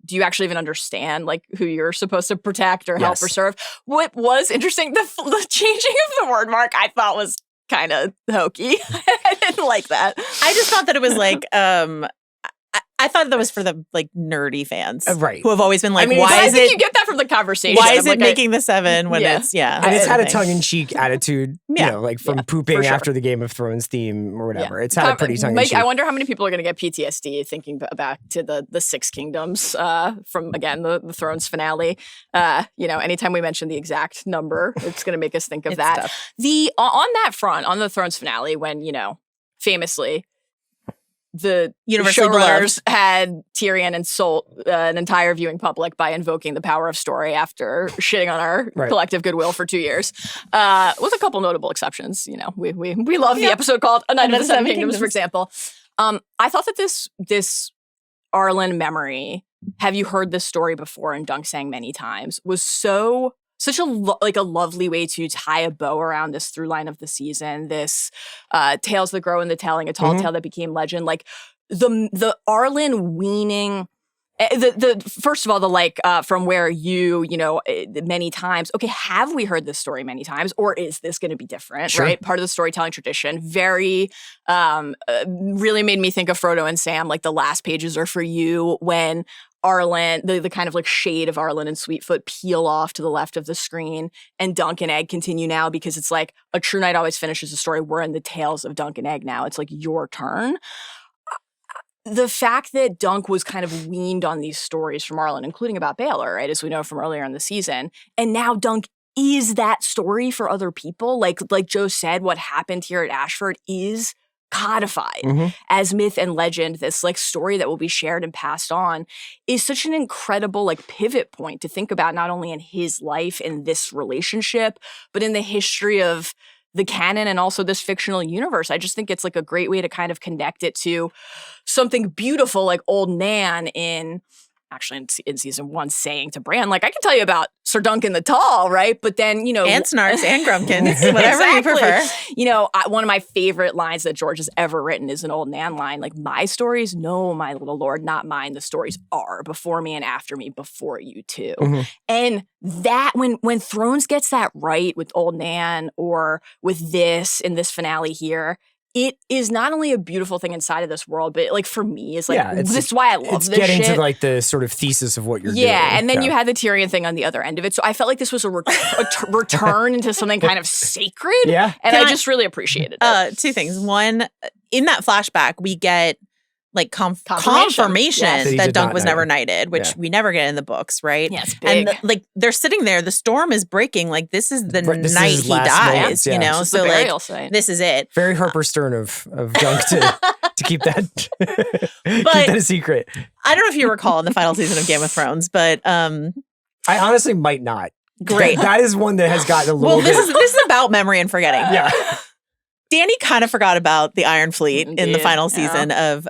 do you actually even understand like who you're supposed to protect or help or serve? What was interesting, the changing of the word mark I thought was kind of hokey. I didn't like that. I just thought that it was like, I thought that was for the like nerdy fans, right? Who have always been like, I mean, why is it? You get that from the conversation. Why is it like making the 7 when it's And it's had a tongue-in-cheek attitude, you know, like from pooping sure. after the Game of Thrones theme or whatever. It's had a pretty tongue-in-cheek. I wonder how many people are going to get PTSD thinking back to the 6 Kingdoms from again the Thrones finale. You know, anytime we mention the exact number, it's going to make us think of that. Tough. On that front, on the Thrones finale, when you know, famously, the showrunners had Tyrion insult an entire viewing public by invoking the power of story after shitting on our collective goodwill for 2 years, with a couple notable exceptions. You know, we love the episode called A Night of the 7 Kingdoms, for example. I thought that this Arlen memory, have you heard this story before, and Dunk sang many times, was such a lovely way to tie a bow around this through line of the season, this tales that grow in the telling, a tall tale that became legend. Like the Arlen weaning, the first of all, the like from where you know many times. Okay, have we heard this story many times, or is this going to be different? Right, part of the storytelling tradition. Very really made me think of Frodo and Sam. Like the last pages are for you when Arlen, the kind of like shade of Arlen and Sweetfoot peel off to the left of the screen, and Duncan and Egg continue now because it's like a true knight always finishes a story. We're in the tales of Duncan and Egg now. It's like your turn. The fact that Dunk was kind of weaned on these stories from Arlen, including about Baelor, right, as we know from earlier in the season, and now Dunk is that story for other people. Like Joe said, what happened here at Ashford is codified as myth and legend. This like story that will be shared and passed on is such an incredible like pivot point to think about, not only in his life in this relationship, but in the history of the canon and also this fictional universe. I just think it's like a great way to kind of connect it to something beautiful like Old Nan in season 1 saying to Bran, like, I can tell you about Sir Duncan the Tall, right? But then, you know. And Snarks and Grumpkins, whatever you prefer. You know, one of my favorite lines that George has ever written is an Old Nan line, like, my stories? No, my little lord, not mine. The stories are before me and after me, before you too. And that, when Thrones gets that right with Old Nan or with this, in this finale here, it is not only a beautiful thing inside of this world, but like for me, it's like this is why I love this shit. It's getting to like the sort of thesis of what you're doing. Yeah, and then you had the Tyrion thing on the other end of it. So I felt like this was a return into something kind of sacred. Yeah, and I just really appreciated it. 2 things. One, in that flashback, we get like confirmation that Dunk was never knighted, which we never get in the books, right? Yes, big. And like they're sitting there, the storm is breaking. Like this is the night he dies, you know. So like this is it. Very Harper Stern of Dunk to keep that keep that a secret. I don't know if you recall in the final season of Game of Thrones, but I honestly might not. Great. That is one that has gotten a little. Well, this is about memory and forgetting. Yeah. Danny kind of forgot about the Iron Fleet in the final season of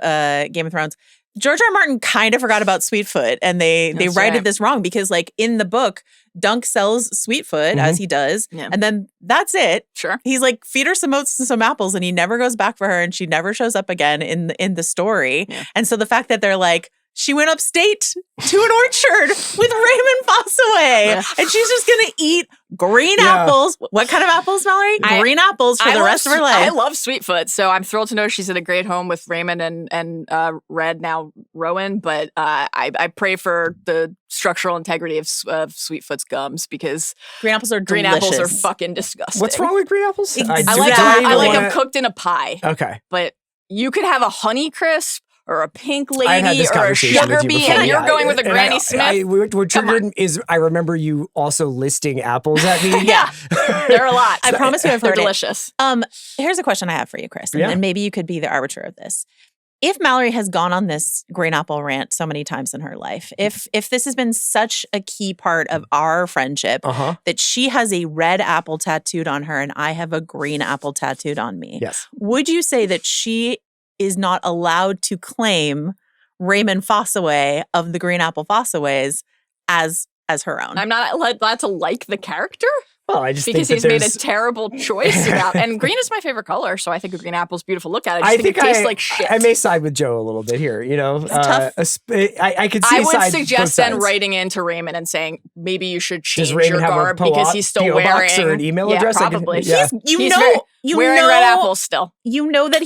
Game of Thrones. George R. R. Martin kind of forgot about Sweetfoot, and they righted this wrong because, like, in the book, Dunk sells Sweetfoot as he does, and then that's it. Sure, he's like, feed her some oats and some apples, and he never goes back for her, and she never shows up again in the story. Yeah. And so the fact that they're like, she went upstate to an orchard with Raymond Fossaway, and she's just gonna eat green apples. What kind of apples, Mallory? Green apples for the rest of her life. I love Sweetfoot, so I'm thrilled to know she's in a great home with Raymond and Red, now Rowan. But I pray for the structural integrity of Sweetfoot's gums, because green apples are green apples are fucking disgusting. What's wrong with green apples? I like them cooked in a pie. Okay, but you could have a Honeycrisp or a Pink Lady or a Sugar Bee, and you're going with a Granny Smith. What triggered is I remember you also listing apples at me. Yeah, there are a lot. I promise you I've heard delicious. Here's a question I have for you, Chris, and maybe you could be the arbiter of this. If Mallory has gone on this green apple rant so many times in her life, if this has been such a key part of our friendship that she has a red apple tattooed on her and I have a green apple tattooed on me, would you say that she is not allowed to claim Raymond Fossaway of the Green Apple Fossaways as her own? I'm not allowed to like the character? Well, I just because think he's made a terrible choice about, and green is my favorite color, so I think a green apple's beautiful. Look at it. I think it tastes like shit. I may side with Joe a little bit here. You know, tough. I could see. I would suggest then writing into Raymond and saying maybe you should change your garb because he's still wearing or an email address. Probably. Yeah. He's wearing red apples still. You know that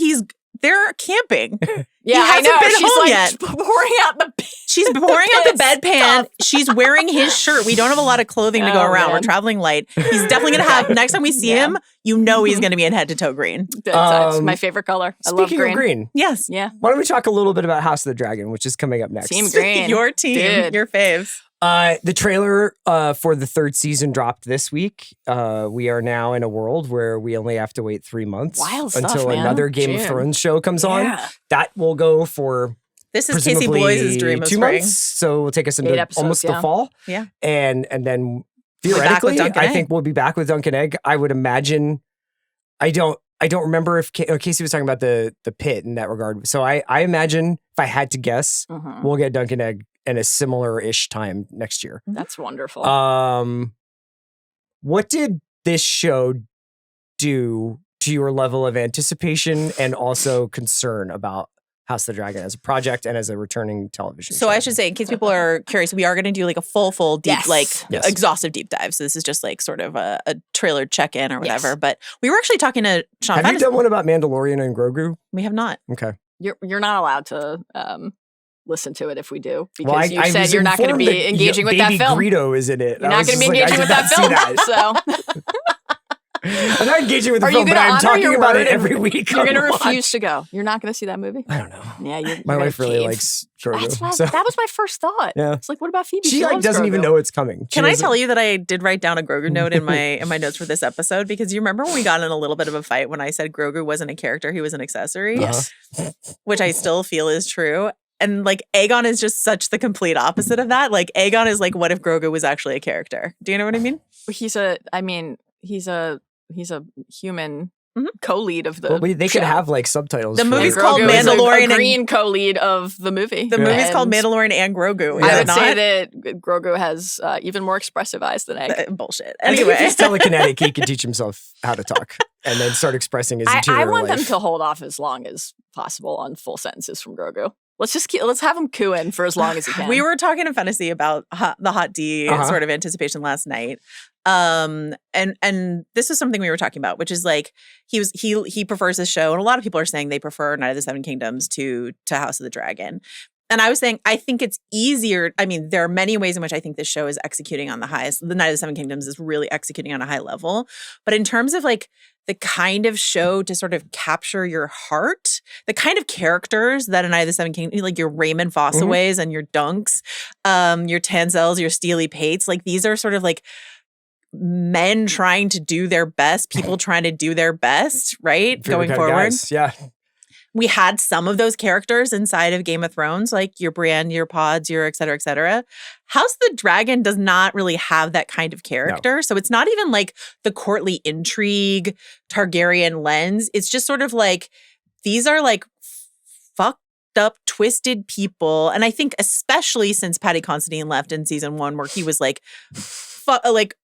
they're camping. Yeah, I know. Been she's home like yet. pouring out the. She's pouring out the bedpan. She's wearing his shirt. We don't have a lot of clothing to go around. Man. We're traveling light. He's definitely going to have. Next time we see him, you know he's going to be in head to toe green. It's my favorite color. I love green. Speaking of green, yes, yeah. Why don't we talk a little bit about House of the Dragon, which is coming up next? Team Green, your team, your faves. The trailer for the third season dropped this week. We are now in a world where we only have to wait 3 months until another Game of Thrones show comes on. That will go for this is Casey Boyes' dream of 2 spring. months, so we'll take us into almost the fall. Yeah, and then theoretically, I think we'll be back with Duncan and Egg. I would imagine. I don't remember if Casey was talking about the pit in that regard. So I imagine if I had to guess, we'll get Duncan and Egg in a similar-ish time next year. That's wonderful. What did this show do to your level of anticipation and also concern about House of the Dragon as a project and as a returning television show? So I should say, in case people are curious, we are going to do like a full deep, exhaustive deep dive. So this is just like sort of a trailer check-in or whatever. But we were actually talking to Sean. Have you done one about Mandalorian and Grogu? We have not. Okay. You're not allowed to listen to it if we do, because you said you're not going to be engaging with that film. Baby Greedo is in it. You're not going to be engaging with that film. So I'm not engaging with the film, but I'm talking about it every week. You're going to refuse to go. You're not going to see that movie? I don't know. Yeah, my wife really likes Grogu. That was my first thought. Yeah. It's like, what about Phoebe? She like doesn't even know it's coming. Can I tell you that I did write down a Grogu note in my notes for this episode? Because you remember when we got in a little bit of a fight when I said Grogu wasn't a character, he was an accessory? Yes. Which I still feel is true. And like Aegon is just such the complete opposite of that. Like Aegon is like, what if Grogu was actually a character? Do you know what I mean? He's a human co-lead of the they show. could have like subtitles. The movie's called Mandalorian. A green co-lead of the movie. The movie's called Mandalorian and Grogu. I would say that Grogu has even more expressive eyes than Egg. Bullshit. Anyway, if he's telekinetic, he can teach himself how to talk and then start expressing his interior I want life. them to hold off as long as possible on full sentences from Grogu. Let's have him cooing for as long as he can. We were talking in fantasy about the Hot D sort of anticipation last night. And this is something we were talking about, which is like he prefers this show, and a lot of people are saying they prefer Night of the Seven Kingdoms to House of the Dragon. And I was saying, I think it's easier. I mean, there are many ways in which I think this show is executing on the highest. The Night of the Seven Kingdoms is really executing on a high level. But in terms of like the kind of show to sort of capture your heart, the kind of characters that a Night of the Seven Kingdoms, like your Raymond Fossaways and your Dunks, your Tanzels, your Steely Pates, like these are sort of like men trying to do their best, people trying to do their best, right? Going forward. Yeah. we had some of those characters inside of Game of Thrones, like your Brienne, your Pods, your et cetera, et cetera. House of the Dragon does not really have that kind of character. No. So it's not even like the courtly intrigue Targaryen lens. It's just sort of like, these are like fucked up, twisted people. And I think especially since Paddy Considine left in season 1, where he was like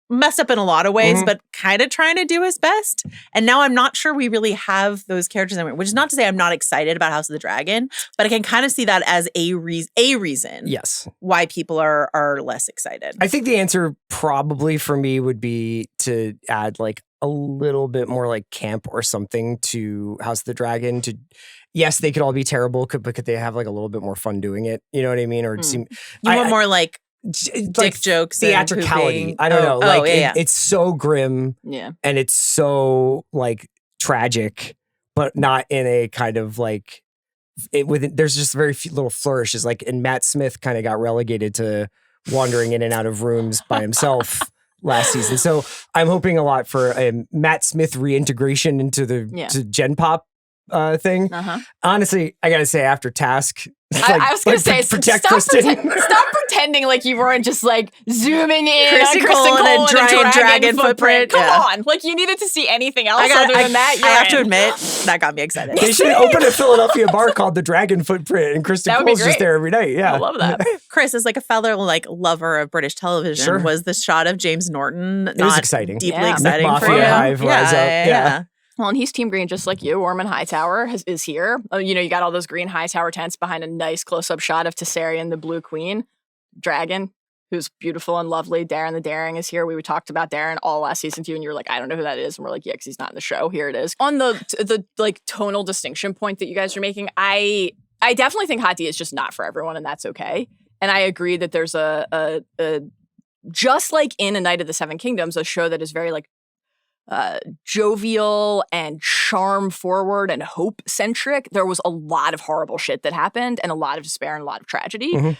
messed up in a lot of ways, but kind of trying to do his best. And now I'm not sure we really have those characters anymore, which is not to say I'm not excited about House of the Dragon, but I can kind of see that as a reason yes, why people are less excited. I think the answer probably for me would be to add like a little bit more like camp or something to House of the Dragon. To yes, they could all be terrible, but could they have like a little bit more fun doing it? You know what I mean? Or seem you want more like dick jokes, theatricality. I don't know. It's so grim, and it's so like tragic, but not in a kind of like there's just very few little flourishes. Like, and Matt Smith kind of got relegated to wandering in and out of rooms by himself last season. So I'm hoping a lot for a Matt Smith reintegration into the to Gen Pop thing. Honestly, I gotta say, after Task, I was gonna say, protect stop pretending like you weren't just like zooming in Kristen on Kristen Cole and a dragon footprint. Come on, like you needed to see anything else other than that. I have to admit, that got me excited. They should open a Philadelphia bar called the Dragon Footprint, and Kristen Cole's just there every night. Yeah, I love that. Chris, is like a fellow like lover of British television. Was the shot of James Norton it was exciting, deeply exciting Mafia for you? Hive, yeah. Well, and he's Team Green just like you. Ormond Hightower is here. You got all those green Hightower tents behind a nice close-up shot of Tessarion, the Blue Queen. Dragon, who's beautiful and lovely. Darren the Daring is here. We talked about Darren all last season too, and you were like, I don't know who that is. And we're like, yeah, because he's not in the show. Here it is. On the like tonal distinction point that you guys are making, I definitely think Hot D is just not for everyone, and that's okay. And I agree that there's a just like in A Night of the Seven Kingdoms, a show that is very like jovial and charm forward and hope centric. There was a lot of horrible shit that happened and a lot of despair and a lot of tragedy.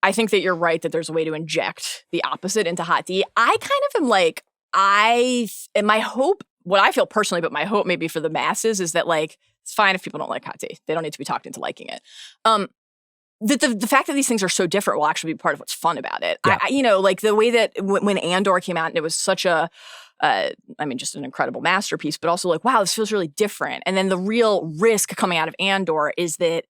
I think that you're right that there's a way to inject the opposite into Hot D. I kind of am like, and my hope, what I feel personally, but my hope maybe for the masses is that like, it's fine if people don't like Hot D. They don't need to be talked into liking it. The fact that these things are so different will actually be part of what's fun about it. Yeah. Like the way that when Andor came out and it was such a, just an incredible masterpiece, but also like, wow, this feels really different. And then the real risk coming out of Andor is that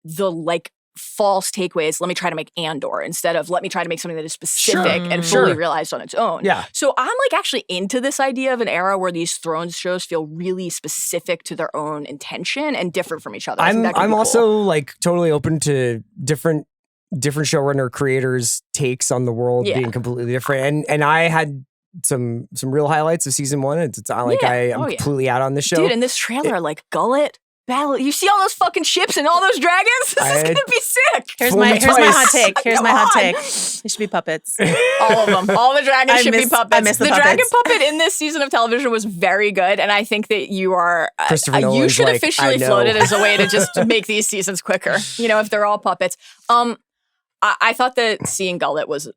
the like false takeaway is let me try to make Andor instead of let me try to make something that is specific and fully realized on its own. Yeah. So I'm like actually into this idea of an era where these Thrones shows feel really specific to their own intention and different from each other. I'm also like totally open to different showrunner creators' takes on the world being completely different. And I had some real highlights of season 1. It's not like I'm completely out on the show. Dude, in this trailer, like Gullet, Baelor, you see all those fucking ships and all those dragons? This is gonna be sick. Here's my hot take. They should be puppets. All of them. All the dragons should be puppets. I miss the dragon puppet in this season of television was very good, and I think that you are you should officially float it as a way to just make these seasons quicker. If they're all puppets. I thought that seeing Gullet was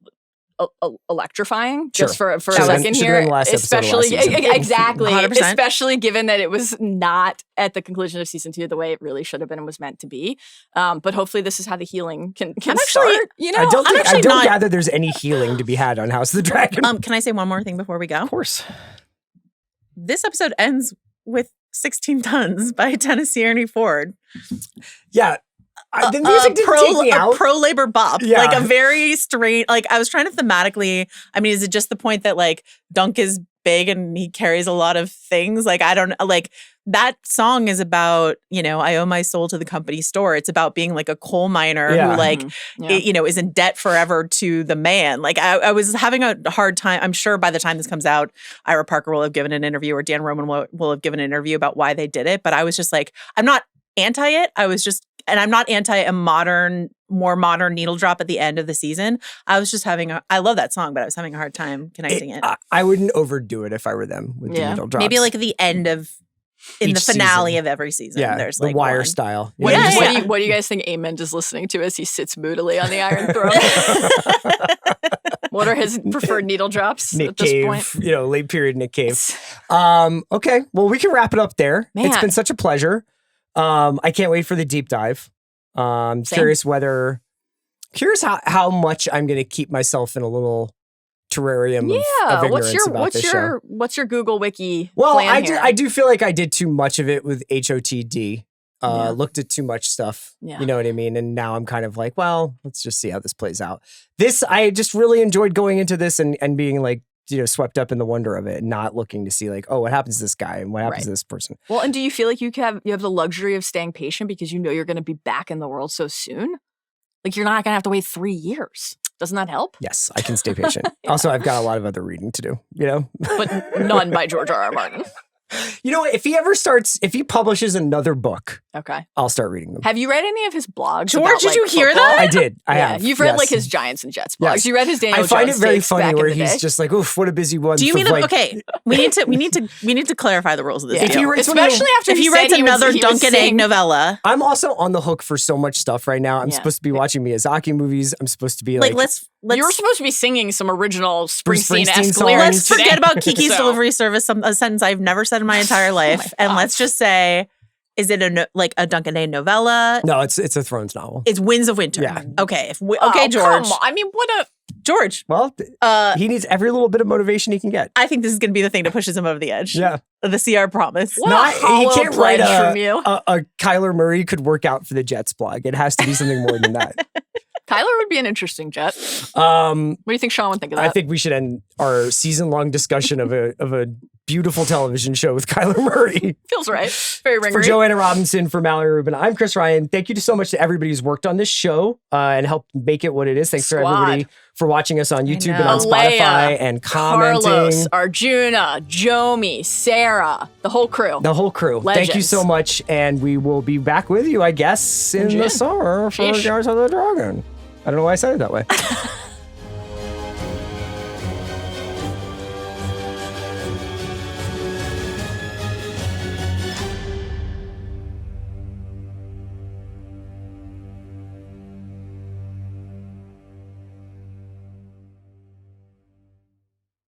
electrifying just for a second here, especially exactly 100%. Especially given that it was not at the conclusion of season 2 the way it really should have been and was meant to be. But hopefully this is how the healing can start. I don't gather there's any healing to be had on House of the Dragon. Can I say one more thing before we go? Of course. This episode ends with 16 Tons by Tennessee Ernie Ford. Yeah. The music didn't take me out. Pro-labor bop. Yeah. Like a very strange, like I was trying to thematically, is it just the point that like Dunk is big and he carries a lot of things? Like, I don't, like that song is about, I owe my soul to the company store. It's about being like a coal miner who like, is in debt forever to the man. Like I was having a hard time. I'm sure by the time this comes out, Ira Parker will have given an interview or Dan Roman will have given an interview about why they did it. But I was just like, I'm not anti it. And I'm not anti a more modern needle drop at the end of the season. I was just I love that song, but I was having a hard time connecting it. I wouldn't overdo it if I were them with the needle drops. Maybe like at the end of, in the finale of every season. Yeah, there's the like Wire one. style. What do you guys think Aemond is listening to as he sits moodily on the Iron Throne? What are his preferred needle drops Nick at this Cave, point? Late period Nick Cave. Okay, well, we can wrap it up there. Man. It's been such a pleasure. I can't wait for the deep dive. Curious how much I'm going to keep myself in a little terrarium of ignorance about this show. What's your Google Wiki? Well, plan I do feel like I did too much of it with HOTD. Looked at too much stuff. You know what I mean? And now I'm kind of like, well, let's just see how this plays out. I just really enjoyed going into this and being like, swept up in the wonder of it, and not looking to see like, oh, what happens to this guy and what happens to this person. Well, and do you feel like you have the luxury of staying patient because you know you're going to be back in the world so soon? Like you're not going to have to wait 3 years. Doesn't that help? Yes, I can stay patient. Also, I've got a lot of other reading to do, But none by George R.R. Martin. You know what? If he publishes another book, I'll start reading them. Have you read any of his blogs? George, did you hear that? I did. I have. You've read like his Giants and Jets blogs. Yes. You read his Daniel Jones. I find it very takes funny back where in the he's day. just like, oof, what a busy one. Do you mean okay? We need to clarify the rules of this. If he writes another Duncan and Egg novella, I'm also on the hook for so much stuff right now. I'm supposed to be watching Miyazaki movies. I'm supposed to be like you were supposed to be singing some original Springsteen-esque lyrics. Let's forget about Kiki's delivery service, a sentence I've never said in my entire life, and let's just say, is it a Duncan and Egg novella? No, it's a Thrones novel. It's Winds of Winter. Yeah. Okay. George. Come on. I mean, what a George. Well, he needs every little bit of motivation he can get. I think this is going to be the thing that pushes him over the edge. Yeah. The CR promise. He can't write a Kyler Murray could work out for the Jets blog. It has to be something more than that. Kyler would be an interesting Jet. What do you think Sean would think of that? I think we should end our season-long discussion of a beautiful television show with Kyler Murray. Feels right. Very ringery. For Joanna Robinson, for Mallory Rubin, I'm Chris Ryan. Thank you so much to everybody who's worked on this show and helped make it what it is. Thanks for everybody for watching us on YouTube and on Spotify and commenting. Carlos, Arjuna, Jomi, Sarah, the whole crew. Legends. Thank you so much. And we will be back with you, I guess, in the summer for Guards of the Dragon. I don't know why I said it that way.